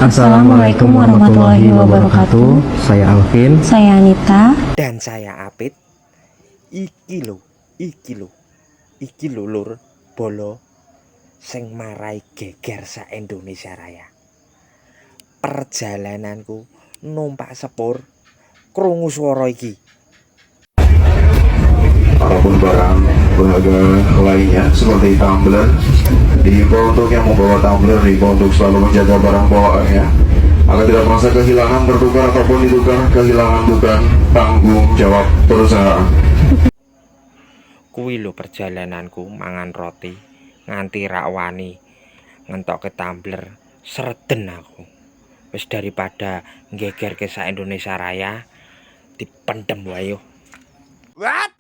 Assalamualaikum warahmatullahi wabarakatuh. Saya Alvin. Saya Anita. Dan saya Apit. Iki lho lur bolo sing marai geger sa Indonesia Raya. Perjalananku numpak sepur krungu swara iki. Apapun barang berharga lainnya seperti tumbler, diimbau untuk yang membawa tumbler, diimbau untuk selalu menjaga barang bawaannya agar tidak merasa kehilangan, tertukar ataupun ditukar. Kehilangan bukan tanggung jawab perusahaan. Kuwi lho perjalananku mangan roti nganti rak wani ngentokke tumbler sreden aku. Wis daripada geger ke sa Indonesia Raya dipendem wae yo. What?